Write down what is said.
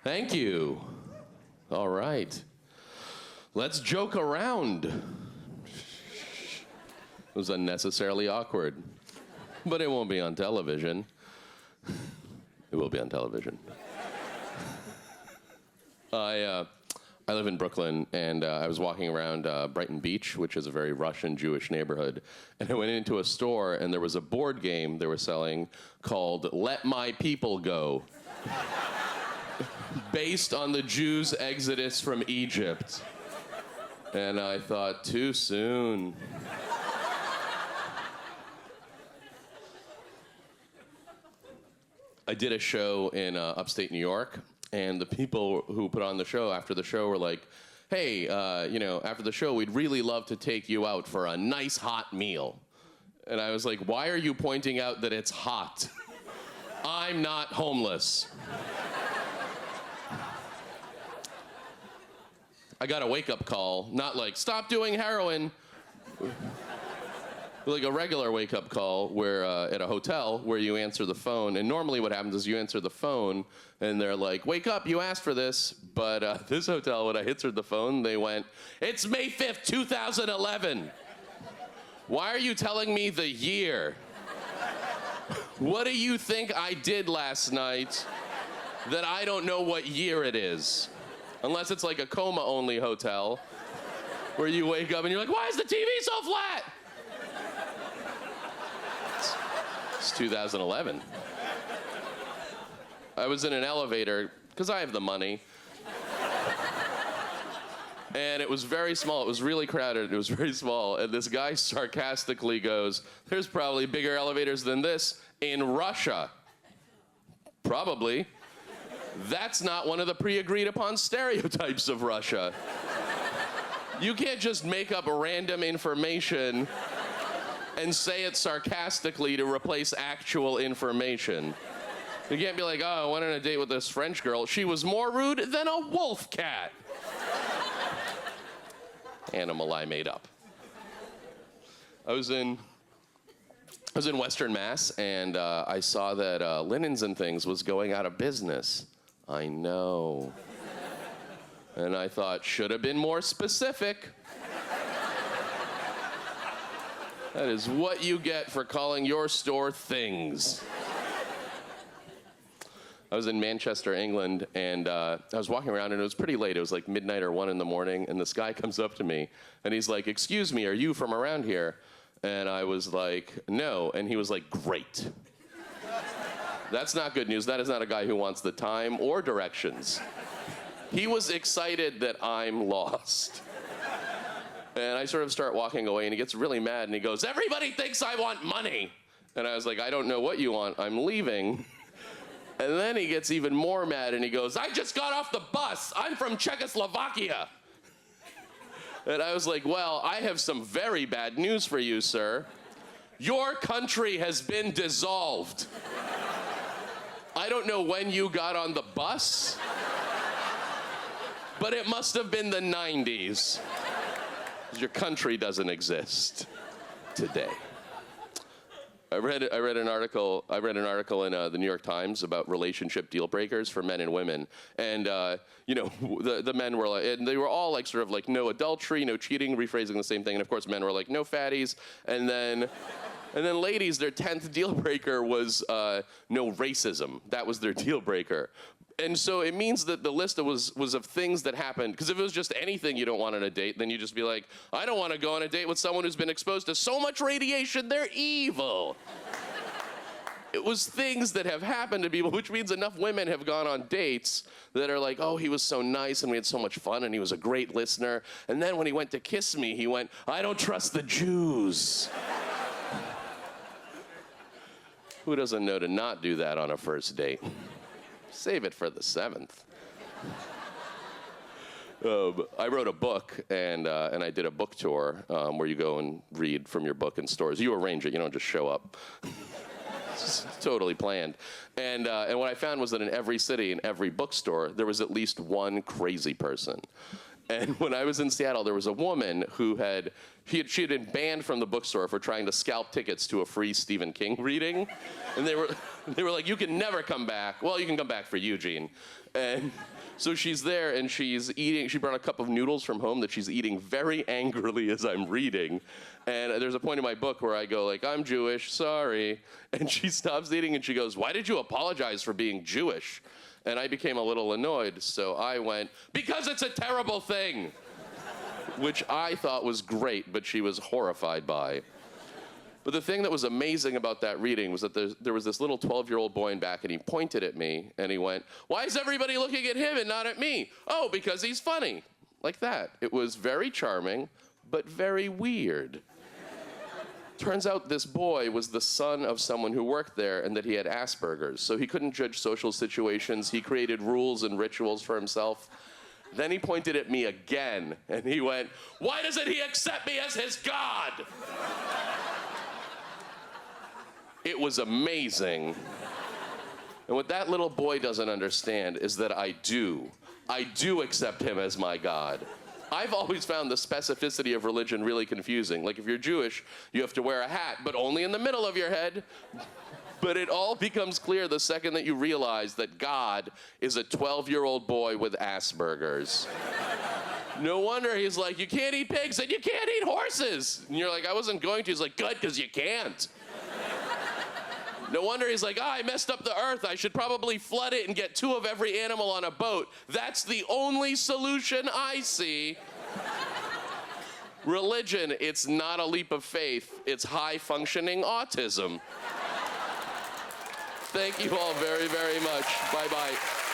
Thank you. All right. Let's joke around. It was unnecessarily awkward. But it won't be on television. It will be on television. I live in Brooklyn, and I was walking around Brighton Beach, which is a very Russian Jewish neighborhood, and I went into a store, and there was a board game they were selling called Let My People Go, based on the Jews' exodus from Egypt. And I thought, too soon. I did a show in upstate New York, and the people who put on the show after the show were like, hey, after the show, we'd really love to take you out for a nice hot meal. And I was like, why are you pointing out that it's hot? I'm not homeless. I got a wake-up call, not like, stop doing heroin. Like a regular wake-up call where at a hotel where you answer the phone, and normally what happens is you answer the phone and they're like, wake up, you asked for this. But this hotel, when I answered the phone, they went, it's May 5th, 2011. Why are you telling me the year? What do you think I did last night that I don't know what year it is? Unless it's like a coma-only hotel where you wake up and you're like, why is the TV so flat? It's 2011. I was in an elevator, because I have the money. And it was very small. It was really crowded. It was very small. And this guy sarcastically goes, there's probably bigger elevators than this in Russia. Probably. That's not one of the pre-agreed upon stereotypes of Russia. You can't just make up random information and say it sarcastically to replace actual information. You can't be like, oh, I went on a date with this French girl. She was more rude than a wolf cat. Animal I made up. I was in Western Mass, and I saw that Linens and Things was going out of business. I know. And I thought, should have been more specific. That is what you get for calling your store Things. I was in Manchester, England, and I was walking around, and it was pretty late. It was like midnight or 1 in the morning, and this guy comes up to me, and he's like, excuse me, are you from around here? And I was like, no. And he was like, great. That's not good news. That is not a guy who wants the time or directions. He was excited that I'm lost. And I sort of start walking away, and he gets really mad, and he goes, everybody thinks I want money. And I was like, I don't know what you want. I'm leaving. And then he gets even more mad, and he goes, I just got off the bus. I'm from Czechoslovakia. And I was like, well, I have some very bad news for you, sir. Your country has been dissolved. I don't know when you got on the bus, but it must have been the 90s. Your country doesn't exist today. I read an article in the New York Times about relationship deal breakers for men and women, and the men were like, and they were all like sort of like no adultery, no cheating, rephrasing the same thing, and of course men were like no fatties, and then ladies, their 10th deal breaker was no racism. That was their deal breaker. And so it means that the list was of things that happened, because if it was just anything you don't want on a date, then you just be like, I don't want to go on a date with someone who's been exposed to so much radiation, they're evil. It was things that have happened to people, which means enough women have gone on dates that are like, oh, he was so nice and we had so much fun and he was a great listener. And then when he went to kiss me, he went, I don't trust the Jews. Who doesn't know to not do that on a first date? Save it for the 7th. I wrote a book, and I did a book tour where you go and read from your book in stores. You arrange it, you don't just show up. It's totally planned. And what I found was that in every city, in every bookstore, there was at least one crazy person. And when I was in Seattle, there was a woman who she had been banned from the bookstore for trying to scalp tickets to a free Stephen King reading. And they were like, you can never come back. Well, you can come back for Eugene. And so she's there and she's eating, she brought a cup of noodles from home that she's eating very angrily as I'm reading. And there's a point in my book where I go like, I'm Jewish, sorry. And she stops eating and she goes, why did you apologize for being Jewish? And I became a little annoyed, so I went, because it's a terrible thing, which I thought was great, but she was horrified by. But the thing that was amazing about that reading was that there was this little 12-year-old boy in back, and he pointed at me, and he went, why is everybody looking at him and not at me? Oh, because he's funny. Like that. It was very charming, but very weird. Turns out this boy was the son of someone who worked there and that he had Asperger's, so he couldn't judge social situations. He created rules and rituals for himself. Then he pointed at me again, and he went, why doesn't he accept me as his God? It was amazing. And what that little boy doesn't understand is that I do accept him as my God. I've always found the specificity of religion really confusing. Like if you're Jewish, you have to wear a hat, but only in the middle of your head. But it all becomes clear the second that you realize that God is a 12-year-old boy with Asperger's. No wonder he's like, you can't eat pigs and you can't eat horses. And you're like, I wasn't going to. He's like, good, because you can't. No wonder he's like, I messed up the earth. I should probably flood it and get 2 of every animal on a boat. That's the only solution I see. Religion, it's not a leap of faith. It's high-functioning autism. Thank you all very, very much. Bye-bye.